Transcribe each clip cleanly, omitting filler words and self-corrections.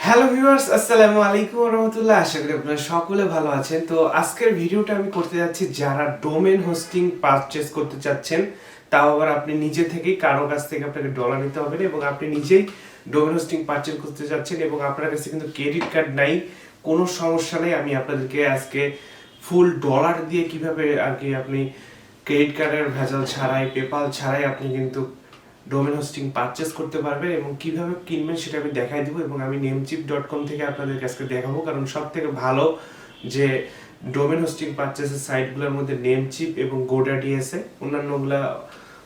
Hello viewers, আসসালামু আলাইকুম ওয়া রাহমাতুল্লাহ। আশা করি আপনারা সকলে ভালো আছেন। তো আজকের ভিডিওটা আমি করতে যাচ্ছি যারা ডোমেন হোস্টিং পারচেজ করতে চাচ্ছেন, তাও আবার আপনি নিজে থেকেই কারো কাছ থেকে আপনাকে ডলার নিতে হবে না এবং আপনি নিজেই ডোমেন হোস্টিং পারচেজ করতে যাচ্ছেন এবং আপনার কাছে কিন্তু ক্রেডিট কার্ড নাই, কোনো সমস্যা নেই। আমি আপনাদেরকে আজকে ফুল ডলার দিয়ে কিভাবে আর কি আপনি ক্রেডিট কার্ডের ভেজাল ছাড়াই, পেপাল ছাড়াই আপনি কিন্তু ডোমেন হোস্টিং পারচেস করতে পারবেন এবং কিভাবে কিনবেন সেটা আমি দেখাই দিব এবং আমি namecheap.com থেকে আপনাদের কাছে দেখাবো, কারণ সব থেকে ভালো যে ডোমেন হোস্টিং পারচেসের সাইটগুলোর মধ্যে নেমচিপ এবং গোডাডি আছে। অন্যান্যগুলা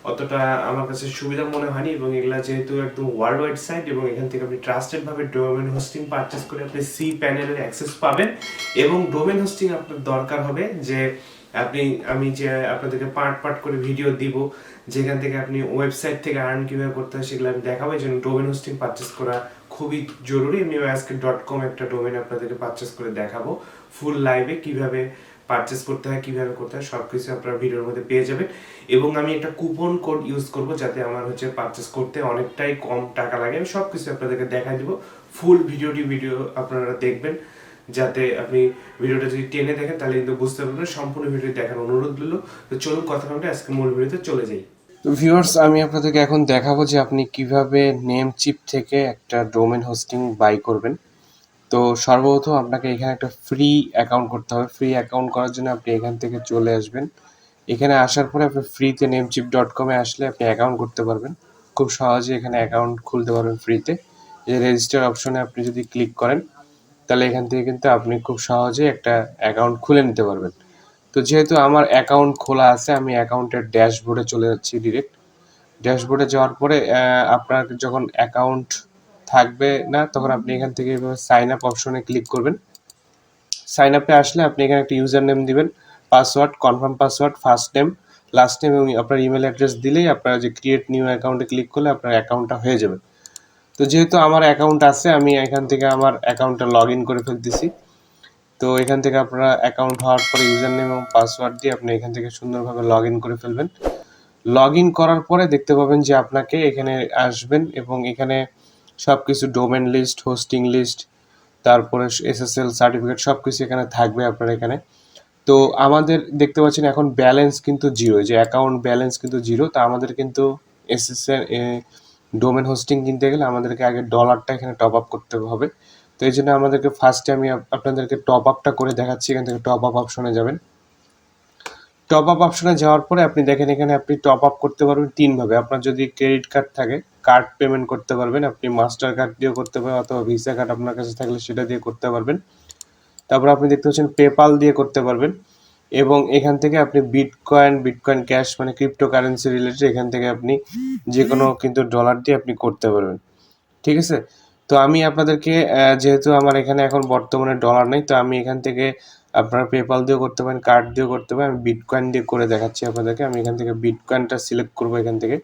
অতটা আমার কাছে সুবিধা মনে হয়নি এবং এগুলা যেহেতু একদম ওয়ার্ল্ড ওয়াইড সাইট এবং এখান থেকে আপনি ট্রাস্টেড ভাবে ডোমেন হোস্টিং পারচেস করে আপনি সি প্যানেলের অ্যাক্সেস পাবেন এবং ডোমেন হোস্টিং আপনার দরকার হবে যে আমি যে আপনাদেরকে পার্ট পার্ট করে ভিডিও দিব যেখান থেকে আপনি ওয়েবসাইট থেকে আর্ন কিভাবে করতে হয় সেগুলো আমি দেখাবো। এই জন্য ডোমেন হোস্টিং পারচেস করা খুবই জরুরি। আমি ask.com একটা ডোমেন আপনাদেরকে পারচেস করে দেখাবো ফুল লাইভে, কিভাবে পারচেস করতে হয়, কিভাবে করতে হয় সবকিছু আপনারা ভিডিওর মধ্যে পেয়ে যাবেন এবং আমি একটা কুপন কোড ইউজ করব যাতে আমার পারচেস করতে অনেকটাই কম টাকা লাগে। আমি সবকিছু আপনাদেরকে দেখাই দিব। ফুল ভিডিও আপনারা দেখবেন যাতে আপনি ভিডিওটা যদি টেনে দেখেন তাহলে কিন্তু বুঝতে পারবেন। সম্পূর্ণ ভিডিও দেখার অনুরোধ রইল। তো চলুন কথা বলতে আজকে মূল ভিডিওতে চলে যাই। তো ভিউয়ার্স, আমি আপনাদেরকে এখন দেখাবো যে আপনি কিভাবে নেমচিপ থেকে একটা ডোমেন হোস্টিং বাই করবেন। তো সর্বপ্রথম আপনাকে এখানে একটা ফ্রি অ্যাকাউন্ট করতে হবে। ফ্রি অ্যাকাউন্ট করার জন্য আপনি এখান থেকে চলে আসবেন। এখানে আসার পরে আপনি ফ্রিতে namecheap.com-এ আসলে আপনি অ্যাকাউন্ট করতে পারবেন। খুব সহজে এখানে অ্যাকাউন্ট খুলতে পারবেন ফ্রিতে। এই রেজিস্টার অপশনে আপনি যদি ক্লিক করেন তাহলে এখান থেকে কিন্তু আপনি খুব সহজে একটা অ্যাকাউন্ট খুলে নিতে পারবেন। তো যেহেতু আমার অ্যাকাউন্ট খোলা আছে, আমি অ্যাকাউন্টের ড্যাশবোর্ডে চলে যাচ্ছি ডিরেক্ট। ড্যাশবোর্ডে যাওয়ার পরে আপনার যখন অ্যাকাউন্ট থাকবে না তখন আপনি এখান থেকে এভাবে সাইন আপ অপশনে ক্লিক করবেন। সাইন আপে আসলে আপনি এখানে একটা ইউজার নেম দিবেন, password, confirm password, first name, last name এবং আপনার ইমেল অ্যাড্রেস দিলেই আপনারা যে ক্রিয়েট নিউ অ্যাকাউন্টে ক্লিক করলে আপনার অ্যাকাউন্টটা হয়ে যাবে। তো যেহেতু আমার অ্যাকাউন্ট আছে, আমি এখান থেকে আমার অ্যাকাউন্টটা লগ ইন করে ফেলতেছি। তো এখান থেকে আপনারা অ্যাকাউন্ট হওয়ার পরে ইউজার নেম এবং পাসওয়ার্ড দিয়ে আপনি এখান থেকে সুন্দরভাবে লগ ইন করে ফেলবেন। লগ ইন করার পরে দেখতে পাবেন যে আপনাকে এখানে আসবেন এবং এখানে সব কিছু ডোমেন লিস্ট, হোস্টিং লিস্ট, তারপরে এসএসএল সার্টিফিকেট সব কিছু এখানে থাকবে আপনার এখানে। তো আমাদের দেখতে পাচ্ছেন এখন ব্যালেন্স কিন্তু জিরো, যে অ্যাকাউন্ট ব্যালেন্স কিন্তু জিরো। তো আমাদের কিন্তু এসএসএল ডোমেন হোস্টিং কিনতে গেলে আমাদেরকে আগে ডলারটা এখানে টপ আপ করতে হবে। তো এই জন্য আমাদেরকে ফার্স্টে আমি আপনাদেরকে টপ আপটা করে দেখাচ্ছি। এখান থেকে টপ আপ অপশনে যাবেন। টপ আপ অপশনে যাওয়ার পরে আপনি দেখেন এখানে আপনি টপ আপ করতে পারবেন তিনভাবে। আপনার যদি ক্রেডিট কার্ড থাকে কার্ড পেমেন্ট করতে পারবেন, আপনি মাস্টার কার্ড দিয়েও করতে পারবেন অথবা ভিসা কার্ড আপনার কাছে থাকলে সেটা দিয়ে করতে পারবেন। তারপর আপনি দেখতে পাচ্ছেন পেপাল দিয়ে করতে পারবেন এবং এখান থেকে আপনি বিটকয়েন ক্যাশ মানে ক্রিপ্টোকারেন্সি রিলেটেড এখান থেকে আপনি যে কোনো কিন্তু ডলার দিয়ে আপনি করতে পারবেন। ঠিক আছে? তো আমি আপনাদেরকে যেহেতু আমার এখানে এখন বর্তমানে ডলার নেই, তো আমি এখান থেকে আপনারা পেপাল দিয়েও করতে পারেন, কার্ড দিয়েও করতে পারেন। আমি বিটকয়েন দিয়ে করে দেখাচ্ছি আপনাদেরকে। আমি এখান থেকে বিটকয়েনটা সিলেক্ট করব। এখান থেকে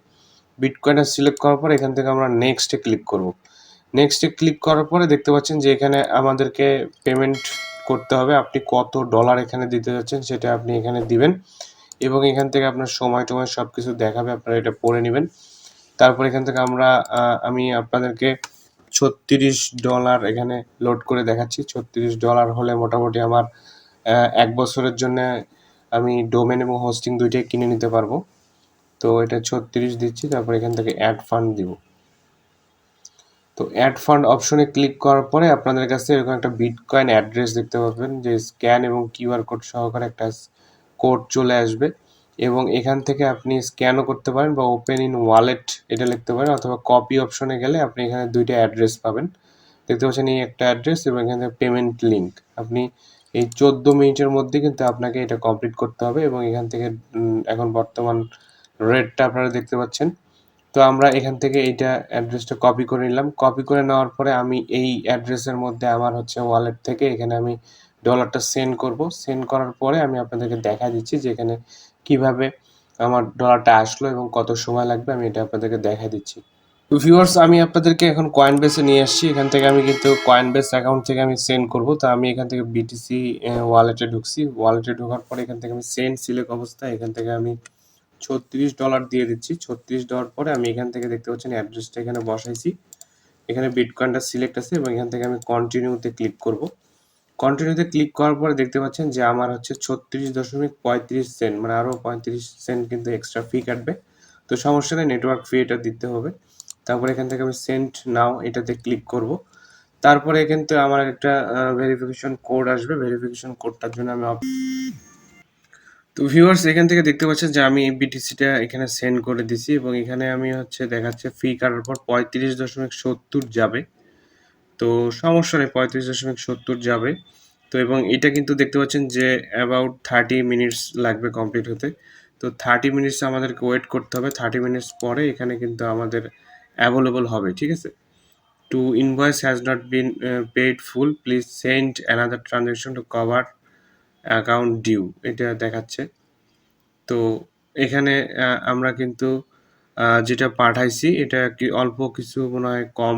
বিটকয়েনটা সিলেক্ট করার পর এখান থেকে আমরা নেক্সটে ক্লিক করব। নেক্সটে ক্লিক করার পরে দেখতে পাচ্ছেন যে এখানে আমাদেরকে পেমেন্ট করতে হবে। আপনি কত ডলার এখানে দিতে যাচ্ছেন সেটা আপনি এখানে দিবেন এবং এখান থেকে আপনার সময় সব কিছু দেখাবে, আপনারা এটা পড়ে নেবেন। তারপর এখান থেকে আমি আপনাদেরকে $36 এখানে লোড করে দেখাচ্ছি। $36 হলে মোটামুটি আমার 1 বছরের জন্য আমি ডোমেন এবং হোস্টিং দুইটাই কিনে নিতে পারবো। তো এটা 36 দিচ্ছি, তারপর এখান থেকে অ্যাড ফান্ড দিব। তো অ্যাড ফান্ড অপশনে ক্লিক করার পরে আপনাদের কাছে এরকম একটা বিটকয়েন অ্যাড্রেস দেখতে পাবেন, যে স্ক্যান এবং কিউআর কোড সহকারে একটা কোড চলে আসবে এবং এখান থেকে আপনি স্ক্যানও করতে পারেন বা ওপেন ইন ওয়ালেট এটা লিখতে পারেন অথবা কপি অপশনে গেলে আপনি এখানে দুইটা অ্যাড্রেস পাবেন। দেখতে পাচ্ছেন এই একটা অ্যাড্রেস এবং এখানে পেমেন্ট লিঙ্ক। আপনি এই 14 মিনিটের মধ্যে কিন্তু আপনাকে এটা কমপ্লিট করতে হবে এবং এখান থেকে এখন বর্তমান রেটটা আপনারা দেখতে পাচ্ছেন। তো আমরা এখান থেকে এইটা অ্যাড্রেসটা কপি করে নিলাম। কপি করে নেওয়ার পরে আমি এই অ্যাড্রেসের মধ্যে আমার ওয়ালেট থেকে এখানে আমি ডলারটা সেন্ড করব। সেন্ড করার পরে আমি আপনাদেরকে দেখা দিচ্ছি যে এখানে কিভাবে আমার ডলারটা আসলো এবং কত সময় লাগবে আমি এটা আপনাদেরকে দেখা দিচ্ছি। তো ভিউয়ার্স, আমি আপনাদেরকে এখন কয়েনবেসে নিয়ে আসছি। এখান থেকে আমি কিন্তু কয়েনবেস অ্যাকাউন্ট থেকে আমি সেন্ড করব। তো আমি এখান থেকে বিটিসি ওয়ালেটে ঢুকছি। ওয়ালেটে ঢোকার পরে এখান থেকে আমি সেন্ড সিলেক্ট অবস্থায় এখান থেকে আমি $36 দিয়ে দিচ্ছি। $36 পরে আমি এখান থেকে দেখতে পাচ্ছেন অ্যাড্রেসটা এখানে বসাইছি। এখানে বিটকয়েনটা সিলেক্ট আছে এবং এখান থেকে আমি কন্টিনিউতে ক্লিক করব। কন্টিনিউতে ক্লিক করার পরে দেখতে পাচ্ছেন যে আমার হচ্ছে 36.35 সেন্ট, মানে আরও 35 সেন্ট কিন্তু এক্সট্রা ফি কাটবে। তো সমস্যা নেই, নেটওয়ার্ক ফি এটা দিতে হবে। তারপরে এখান থেকে আমি সেন্ট নাও এটাতে ক্লিক করব। তারপরে কিন্তু আমার একটা ভেরিফিকেশন কোড আসবে, ভেরিফিকেশন কোডটার জন্য আমি তো ভিউয়ার্স এখান থেকে দেখতে পাচ্ছেন যে আমি বিটিসিটা এখানে সেন্ড করে দিছি এবং এখানে আমি হচ্ছে দেখাচ্ছে ফি কাটার পর 35.70 যাবে। তো সমস্যা নেই, 35.70 যাবে। তো এবং এটা কিন্তু দেখতে পাচ্ছেন যে অ্যাবাউট 30 মিনিটস লাগবে কমপ্লিট হতে। তো 30 মিনিটস আমাদেরকে ওয়েট করতে হবে। 30 মিনিটস পরে এখানে কিন্তু আমাদের অ্যাভেলেবল হবে, ঠিক আছে। To invoice has not been paid full, please send another transaction to cover account due, এটা দেখাচ্ছে। তো এখানে আমরা কিন্তু যেটা পাঠাইছি এটা কি অল্প কিছু মনে হয় কম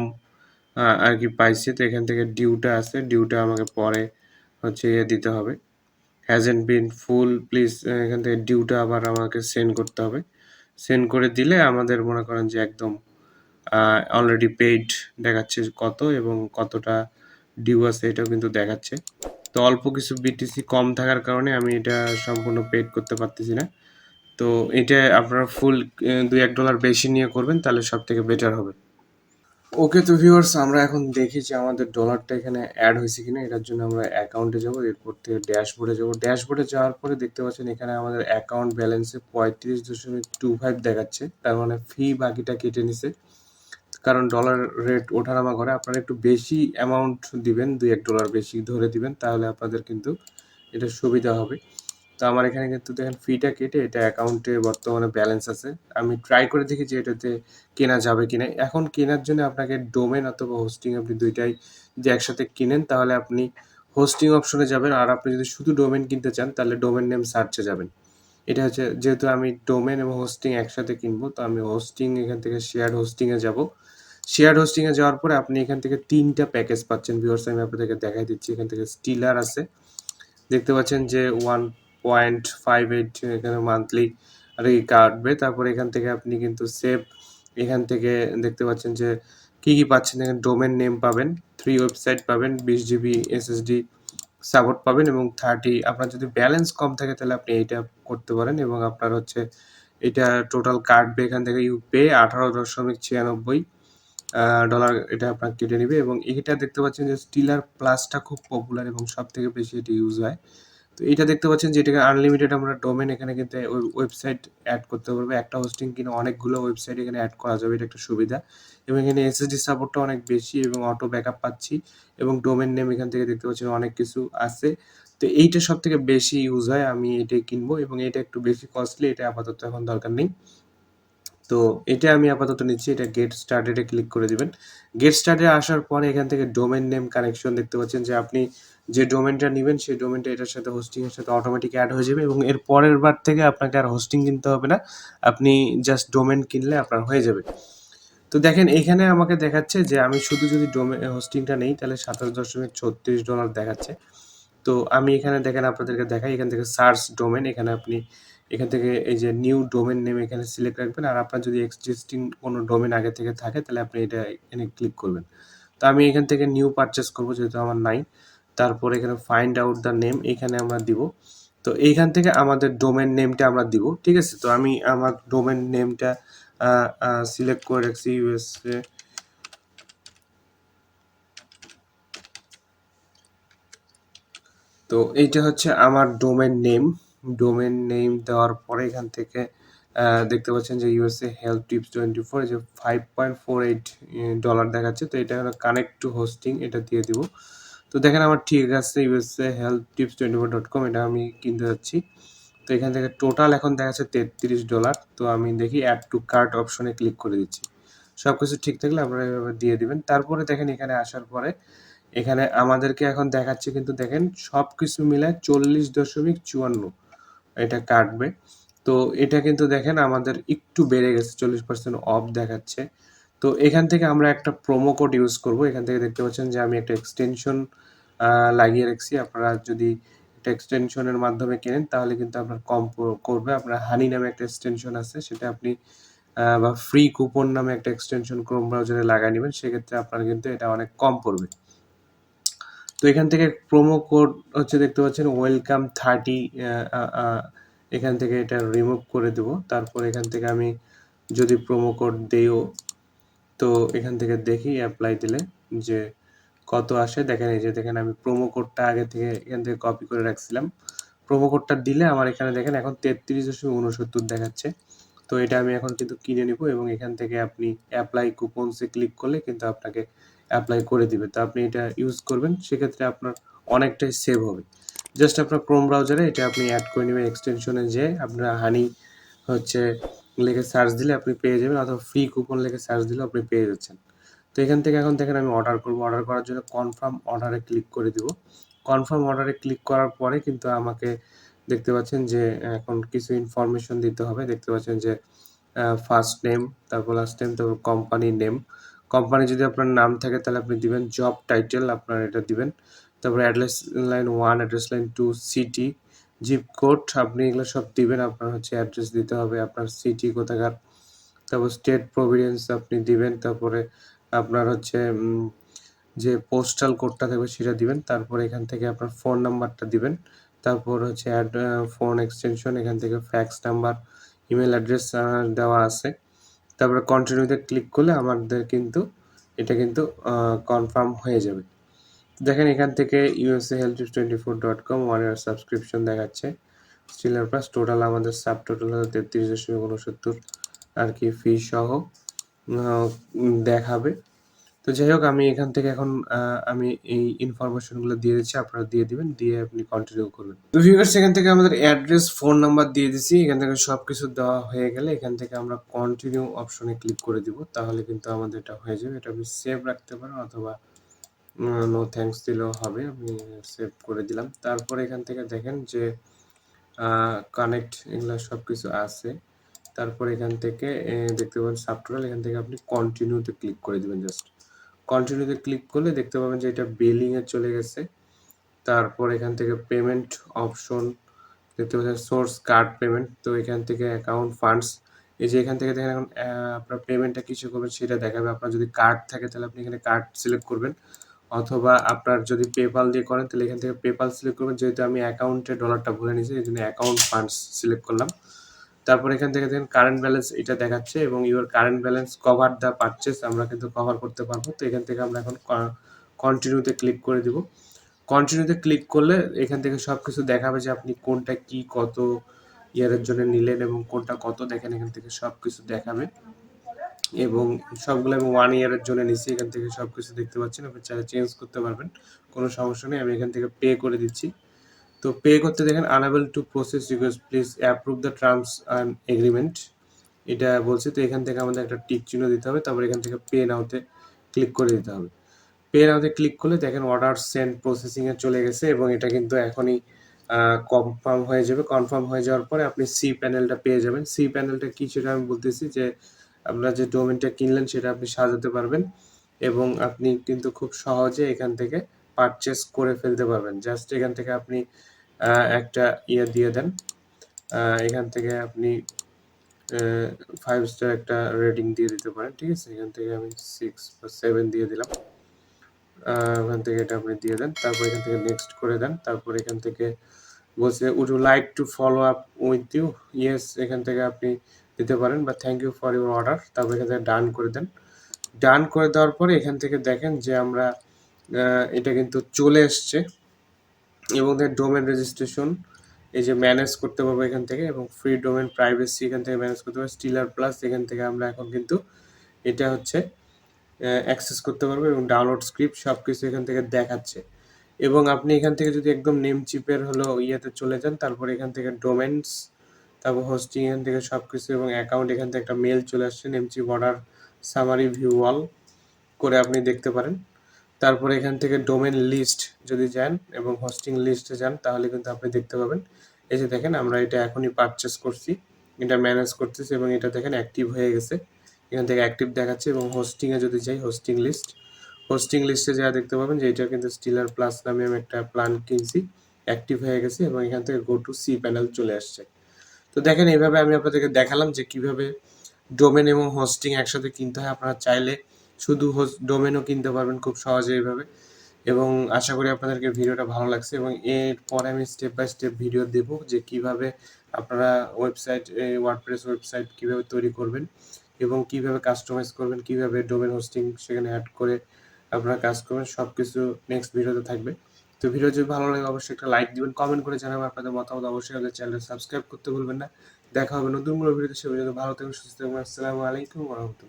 আর কি পাইছি। তো এখান থেকে ডিউটা আছে, ডিউটা আমাকে পরে হচ্ছে দিতে হবে। হ্যাজেন্ট বিন ফুল প্লিজ, এখান থেকে ডিউটা আবার আমাকে সেন্ড করতে হবে। সেন্ড করে দিলে আমাদের মনে করেন যে একদম অলরেডি পেইড দেখাচ্ছে কত এবং কতটা ডিউ আছে এটাও কিন্তু দেখাচ্ছে। তো অল্প কিছু বিটিসি কম থাকার কারণে আমি এটা সম্পূর্ণ পেইড করতে পারতেছি না। তো এটা আপনারা ফুল $2-1 বেশি নিয়ে করবেন, তাহলে সব থেকে বেটার হবে। ওকে, তো ভিউয়ার্স আমরা এখন দেখি যে আমাদের ডলারটা এখানে অ্যাড হয়েছে কিনা। এটার জন্য আমরা অ্যাকাউন্টে যাব, এরপর থেকে ড্যাশবোর্ডে যাব। ড্যাশবোর্ডে যাওয়ার পরে দেখতে পাচ্ছেন এখানে আমাদের অ্যাকাউন্ট ব্যালেন্সে 35.25 দেখাচ্ছে, তার মানে ফি বাকিটা কেটে নিছে। কারণ ডলার রেট ওঠানামা করে, আপনারা একটু বেশি অ্যামাউন্ট দিবেন, $2-1 বেশি ধরে দিবেন, তাহলে আপনাদের কিন্তু এটা সুবিধা হবে। তো আমার এখানে কিন্তু দেখেন ফিটা কেটে এটা অ্যাকাউন্টে বর্তমানে ব্যালেন্স আছে। আমি ট্রাই করে দেখি যে এটাতে কেনা যাবে কিনা। এখন কেনার জন্য আপনাকে ডোমেন অথবা হোস্টিং, আপনি দুইটাই যদি একসাথে কিনেন তাহলে আপনি হোস্টিং অপশনে যাবেন, আর আপনি যদি শুধু ডোমেন কিনতে চান তাহলে ডোমেন নেম সার্চে যাবেন। এটা হচ্ছে, যেহেতু আমি ডোমেন এবং হোস্টিং একসাথে কিনবো, তো আমি হোস্টিং এখান থেকে শেয়ার্ড হোস্টিংয়ে যাব। শেয়ার্ড হোস্টিংয়ে যাওয়ার পরে আপনি এখান থেকে 3টা প্যাকেজ পাচ্ছেন। ভিউয়ার্স আমি আপনাদেরকে দেখাই দিচ্ছি। এখান থেকে স্টিলার আছে, দেখতে পাচ্ছেন যে 1.58 এখানে মান্থলি আর কি কাটবে। তারপরে এখান থেকে আপনি কিন্তু সেভ, এখান থেকে দেখতে পাচ্ছেন যে কি কি পাচ্ছেন। এখানে ডোমেন নেম পাবেন, 3 ওয়েবসাইট পাবেন, 20 GB SSD সাপোর্ট পাবেন এবং 30, আপনার যদি ব্যালেন্স কম থাকে তাহলে আপনি এইটা করতে পারেন এবং আপনার হচ্ছে এটা টোটাল কাটবে এখান থেকে ইউপে $18.96 এটা আপনার কেটে নেবে। এবং এটা দেখতে পাচ্ছেন যে স্টিলার প্লাসটা খুব পপুলার এবং সব থেকে বেশি এটা ইউজ হয়। তো এটা দেখতে পাচ্ছেন যে এটাকে আনলিমিটেড আমরা ডোমেন এখানে কিন্তু ওয়েবসাইট অ্যাড করতে পারবো। একটা হোস্টিং কিনে অনেকগুলো ওয়েবসাইট এখানে অ্যাড করা যাবে, এটা একটা সুবিধা। এবং এখানে এসএসডি সাপোর্টটা অনেক বেশি এবং অটো ব্যাকআপ পাচ্ছি এবং ডোমেন নেম এখান থেকে দেখতে পাচ্ছেন অনেক কিছু আছে। তো এইটা সব থেকে বেশি ইউজ হয়, আমি এটাই কিনবো এবং এটা একটু বেশি কস্টলি, এটা আপাতত এখন দরকার নেই। তো এটা আমি আপাতত নিচ্ছি। এটা গেট স্টার্টেডে ক্লিক করে দিবেন। গেট স্টার্টে আসার পরে এখান থেকে ডোমেন নেম কানেকশন দেখতে পাচ্ছেন যে আপনি যে ডোমেনটা নেবেন সেই ডোমেনটা এটার সাথে হোস্টিং এর সাথে অটোমেটিক অ্যাড হয়ে যাবে এবং এর পরের বার থেকে আপনাকে আর হোস্টিং কিনতে হবে না, আপনি জাস্ট ডোমেন কিনলে আপনার হয়ে যাবে। তো দেখেন এখানে আমাকে দেখাচ্ছে যে আমি শুধু যদি ডোমেন হোস্টিংটা নেই তাহলে $27.36 দেখাচ্ছে। তো আমি এখানে দেখেন আপনাদেরকে দেখাই, এখান থেকে সার্চ ডোমেন, এখানে আপনি এখান থেকে এই যে নিউ ডোমেন নেম এখানে সিলেক্ট রাখবেন। আর আপনার যদি এক্সিস্টিং কোনো ডোমেন আগে থেকে থাকে তাহলে আপনি এটা এখানে ক্লিক করবেন। তো আমি এখান থেকে নিউ পারচেস করবো যেহেতু আমার নাই। তারপর এখানে ফাইন্ড আউট দ্য নেম এখানে আমরা দিব। তো এইখান থেকে আমাদের ডোমেন নেমটা আমরা দিব, ঠিক আছে। তো আমি আমার ডোমেন নেমটা সিলেক্ট করে রাখছি ইউএসএ। তো এইটা হচ্ছে আমার ডোমেন নেম। ডোমেন নেম দেওয়ার পরে এখান থেকে দেখতে পাচ্ছেন যে ইউএসএ হেল্প টিপস 24, যে $5.48 দেখাচ্ছে। তো এটা হলো কানেক্ট টু হোস্টিং, এটা দিয়ে দিব। তো দেখেন আমার ঠিক আছে, ইউএসএ হেল্প টিপস 24.com, এটা আমি কিনতে যাচ্ছি। তো এখান থেকে টোটাল এখন দেখাচ্ছে $33। তো আমি দেখি অ্যাড টু কার্ট অপশনে ক্লিক করে দিচ্ছি। সব কিছু ঠিক থাকলে আপনারা এভাবে দিয়ে দিবেন। তারপরে দেখেন এখানে আসার পরে এখানে আমাদেরকে এখন দেখাচ্ছে কিন্তু দেখেন সব কিছু মিলায় 40.54 এটা কাটবে। তো এটা কিন্তু দেখেন আমাদের একটু বেড়ে গেছে, 40% অফ দেখাচ্ছে। তো এখান থেকে আমরা একটা প্রোমো কোড ইউজ করব। এখান থেকে দেখতে পাচ্ছেন যে আমি একটা এক্সটেনশন লাগিয়ে রাখছি। আপনারা যদি একটা এক্সটেনশনের মাধ্যমে কেনেন তাহলে কিন্তু আপনার কম করবে। আপনার হানি নামে একটা এক্সটেনশন আছে, সেটা আপনি বা ফ্রি কুপন নামে একটা এক্সটেনশন ক্রোম ব্রাউজারে লাগাই নেবেন, সেক্ষেত্রে আপনার কিন্তু এটা অনেক কম পড়বে। তো এখান থেকে প্রোমো কোড হচ্ছে দেখতে পাচ্ছেন ওয়েলকাম 30, এখান থেকে এটা রিমুভ করে দেব। তারপর এখান থেকে আমি যদি প্রোমো কোড দেইও, তো এখান থেকে দেখি অ্যাপ্লাই দিলে যে কত আসে। দেখেন এই যে দেখেন আমি প্রোমো কোডটা আগে থেকে এখান থেকে কপি করে রাখছিলাম। প্রোমো কোডটা দিলে আমার এখানে দেখেন এখন 33.69 দেখাচ্ছে। তো এটা আমি এখন কিন্তু কিনে নিব এবং এখান থেকে আপনি অ্যাপ্লাই কুপনসে ক্লিক করলে কিন্তু আপনাকে অ্যাপ্লাই করে দিবে। তো আপনি এটা ইউজ করবেন, সেক্ষেত্রে আপনার অনেকটাই সেভ হবে। জাস্ট আপনার ক্রোম ব্রাউজারে এটা আপনি অ্যাড করে নেবেন, এক্সটেনশনে যেয়ে আপনার হানি হচ্ছে লিখে সার্চ দিলে আপনি পেয়ে যাবেন, অথবা ফ্রি কুপন লিখে সার্চ দিলে আপনি পেয়ে যাচ্ছেন। তো এখান থেকে এখন দেখেন আমি অর্ডার করব। অর্ডার করার জন্য কনফার্ম অর্ডারে ক্লিক করে দিব। কনফার্ম অর্ডারে ক্লিক করার পরে কিন্তু আমাকে দেখতে পাচ্ছেন যে এখন কিছু ইনফরমেশন দিতে হবে। দেখতে পাচ্ছেন যে ফার্স্ট নেম, তারপর লাস্ট নেম, তারপর কোম্পানি নেম। কোম্পানি যদি আপনার নাম থাকে তাহলে আপনি দিবেন। জব টাইটেল আপনার এটা দিবেন। তারপরে address line 1, address line 2, city, zip code আপনি এগুলো সব দিবেন। আপনার হচ্ছে অ্যাড্রেস দিতে হবে, আপনার সিটি কোথাকার, তারপর স্টেট প্রভিডেন্স আপনি দিবেন। তারপরে আপনার হচ্ছে যে পোস্টাল কোডটা থাকবে সেটা দিবেন। তারপর এখান থেকে আপনার ফোন নাম্বারটা দিবেন। তারপর হচ্ছে ফোন এক্সটেনশন, এখান থেকে ফ্যাক্স নাম্বার, ইমেল অ্যাড্রেস দেওয়া আছে। তারপরে কন্টিনিউতে ক্লিক করলে আমাদের কিন্তু এটা কিন্তু কনফার্ম হয়ে যাবে। দেখেন এখান থেকে usahealthtips24.com 1 ইয়ার সাবস্ক্রিপশন দেখাচ্ছে। স্টিলার প্লাস টোটাল আমাদের সাব টোটাল হলো 33.69 আর কি ফি সহ দেখাবে। তো যাই হোক আমি এখান থেকে এখন আমি এই ইনফরমেশনগুলো দিয়ে দিচ্ছি, আপনারা দিয়ে দিবেন, দিয়ে আপনি কন্টিনিউ করবেন। তো ভিউয়ার্স এখান থেকে আমাদের অ্যাড্রেস, ফোন নাম্বার দিয়ে দিছি। এখান থেকে সব কিছু দেওয়া হয়ে গেলে এখান থেকে আমরা কন্টিনিউ অপশনে ক্লিক করে দিব, তাহলে কিন্তু আমাদের এটা হয়ে যাবে। এটা আপনি সেভ রাখতে পারেন অথবা নো থ্যাঙ্কস দিলেও হবে। আমি সেভ করে দিলাম। তারপরে এখান থেকে দেখেন যে কানেক্ট এগুলো সব কিছু আছে। তারপর এখান থেকে দেখতে পাবেন সাবটোটাল, এখান থেকে আপনি কন্টিনিউতে ক্লিক করে দিবেন। জাস্ট কন্টিনিউতে ক্লিক করলে দেখতে পাবেন যে এটা বিলিংয়ে চলে গেছে। তারপর এখান থেকে পেমেন্ট অপশন দেখতে পাচ্ছেন, সোর্স কার্ড পেমেন্ট। তো এখান থেকে অ্যাকাউন্ট ফান্ডস, এই যে এখান থেকে দেখেন এখন আপনার পেমেন্টটা কিছু করবেন সেটা দেখাবে। আপনার যদি কার্ড থাকে তাহলে আপনি এখানে কার্ড সিলেক্ট করবেন, অথবা আপনার যদি পেপাল দিয়ে করেন তাহলে এখান থেকে পেপাল সিলেক্ট করবেন। যেহেতু আমি অ্যাকাউন্টে ডলারটা ভরে নিয়েছি এই জন্য অ্যাকাউন্ট ফান্ডস সিলেক্ট করলাম। তারপর এখান থেকে দেখেন কারেন্ট ব্যালেন্স এটা দেখাচ্ছে এবং your current balance cover the purchase, আমরা কিন্তু কভার করতে পারবো। তো এখান থেকে আমরা এখন কন্টিনিউতে ক্লিক করে দিব। কন্টিনিউতে ক্লিক করলে এখান থেকে সব কিছু দেখাবে যে আপনি কোনটা কি কত ইয়ারের জন্য নিলেন এবং কোনটা কত, দেখেন এখান থেকে সব কিছু দেখাবে। এবং সবগুলো আমি 1 ইয়ারের জন্য নিচ্ছি, এখান থেকে সব কিছু দেখতে পাচ্ছেন। আপনি চাইলে চেঞ্জ করতে পারবেন, কোনো সমস্যা নেই। আমি এখান থেকে পে করে দিচ্ছি। তো পে করতে দেখেন unable to process request, please approve the terms and agreement এটা বলছে। তো এখান থেকে আমাদের একটা টিক চিহ্ন দিতে হবে, তারপর এখান থেকে পে নাওতে ক্লিক করে দিতে হবে। পে নাওতে ক্লিক করলে দেখেন অর্ডার সেন্ড প্রসেসিংয়ে চলে গেছে এবং এটা কিন্তু এখনই কনফার্ম হয়ে যাবে। কনফার্ম হয়ে যাওয়ার পরে আপনি সি প্যানেলটা পেয়ে যাবেন। সি প্যানেলটা কি সেটা আমি বলতেছি যে আপনার যে ডোমেনটা কিনলেন সেটা আপনি সাজাতে পারবেন এবং আপনি কিন্তু খুব সহজে এখান থেকে পারচেস করে ফেলতে পারবেন। জাস্ট এখান থেকে আপনি একটা ইয়ে দিয়ে দেন, এখান থেকে আপনি 5 স্টার একটা রেটিং দিয়ে দিতে পারেন, ঠিক আছে। এখান থেকে আমি 6 বা 7 দিয়ে দিলাম। ওখান থেকে এটা আপনি দিয়ে দেন, তারপর এখান থেকে নেক্সট করে দেন। তারপর এখান থেকে বলছে would you like to follow up with you, yes এখান থেকে আপনি দিতে পারেন, বা thank you for your order. তারপর এখান থেকে ডান করে দেন। ডান করে দেওয়ার পরে এখান থেকে দেখেন যে আমরা এটা কিন্তু চলে এসছে এবং ডোমেন রেজিস্ট্রেশন এই যে ম্যানেজ করতে পারবো এখান থেকে, এবং ফ্রি ডোমেন প্রাইভেসি এখান থেকে ম্যানেজ করতে পারবো। স্টিলার প্লাস এখান থেকে আমরা এখন কিন্তু এটা হচ্ছে অ্যাক্সেস করতে পারবো এবং ডাউনলোড স্ক্রিপ্ট সব কিছু এখান থেকে দেখাচ্ছে। এবং আপনি এখান থেকে যদি একদম নেম চিপের হলো ইয়েতে চলে যান, তারপর এখান থেকে ডোমেন্স, তারপর হোস্টিং এখান থেকে সব কিছু এবং অ্যাকাউন্ট, এখান থেকে একটা মেল চলে আসছে name chip order summary view all করে আপনি দেখতে পারেন। তারপরে এখান থেকে ডোমেন লিস্ট যদি যান এবং হোস্টিং লিস্টে যান তাহলে কিন্তু আপনি দেখতে পাবেন এই যে দেখেন আমরা এটা এখনই পারচেস করছি, এটা ম্যানেজ করতেছি এবং এটা দেখেন অ্যাক্টিভ হয়ে গেছে। এখান থেকে অ্যাক্টিভ দেখাচ্ছে। এবং হোস্টিংয়ে যদি যাই, হোস্টিং লিস্টে যা দেখতে পাবেন যে এটা কিন্তু স্টিলার প্লাস নামে আমি একটা প্ল্যান কিনছি, অ্যাক্টিভ হয়ে গেছে এবং এখান থেকে গো টু সি প্যানেল চলে আসছে। তো দেখেন এইভাবে আমি আপনাদেরকে দেখালাম যে কিভাবে ডোমেন এবং হোস্টিং একসাথে কিনতে হয়। আপনারা চাইলে শুধু ডোমেনও কিনতে পারবেন খুব সহজে এইভাবে। এবং আশা করি আপনাদেরকে ভিডিওটা ভালো লাগছে, এবং এরপরে আমি স্টেপ বাই স্টেপ ভিডিও দেবো যে কিভাবে আপনারা ওয়েবসাইট, ওয়ার্ডপ্রেস ওয়েবসাইট কিভাবে তৈরি করবেন এবং কিভাবে কাস্টমাইজ করবেন, কিভাবে ডোমেন হোস্টিং সেখানে অ্যাড করে আপনারা কাজ করবেন, সব কিছু নেক্সট ভিডিওতে থাকবে। তো ভিডিও যদি ভালো লাগে অবশ্যই একটা লাইক দিবেন, কমেন্ট করে জানাবেন আপনাদের মতামত। অবশ্যই আমাদের চ্যানেলটা সাবস্ক্রাইব করতে ভুলবেন না। দেখা হবে নতুন কোনো ভিডিওতে। সে পর্যন্ত ভালো থাকুন, সুস্থ থাকুন। আসসালামু আলাইকুম ওয়া রাহমাতুল্লাহ।